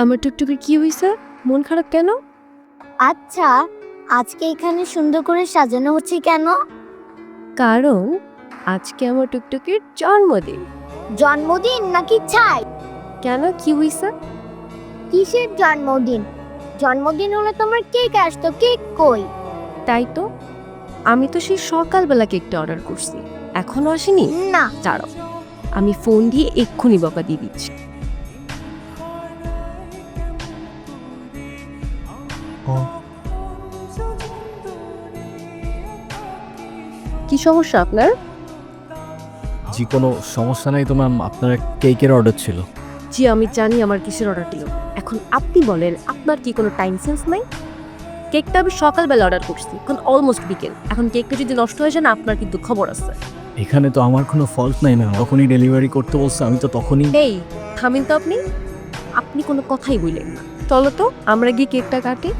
আমার টুকটুকির কি হইছে? মন খারাপ কেন? আচ্ছা, আজকে এখানে সুন্দর করে সাজানো হচ্ছে কেন? কারণ আজকে আমার টুকটুকির জন্মদিন। জন্মদিন নাকি ছাই? কেন, কি হইছে? কিসের জন্মদিন? জন্মদিন হলে তোমার কেক আসতো, কেক কই? তাই তো, আমি তো সেই সকালবেলা কেকটা অর্ডার করছি, এখনো আসেনি। না, দাঁড়াও, আমি ফোন দিয়ে এক্ষুনি বকা দিয়ে দিচ্ছি। কি সমস্যা আপনার? জি কোনো সমস্যা নাই তো ম্যাম, আপনার কেকের অর্ডার ছিল। জি আমি জানি আমার কিসের অর্ডার দিল। এখন আপনি বলেন, আপনার কি কোনো টাইম সেন্স নাই? কেকটা আমি সকালবেলা অর্ডার করছি, এখন অলমোস্ট বিকেল। এখন কেকটা যদি নষ্ট হয়ে যায় না, আপনার কিন্তু খবর আছে। এখানে তো আমার কোনো ফল্ট নাই ম্যাম, যখনই ডেলিভারি করতে বলছে আমি তো তখনই। এই থামিন তো আপনি, আপনি কোনো কথাই বললেন না। চলো তো আমরা গিয়ে কেকটা কাটি।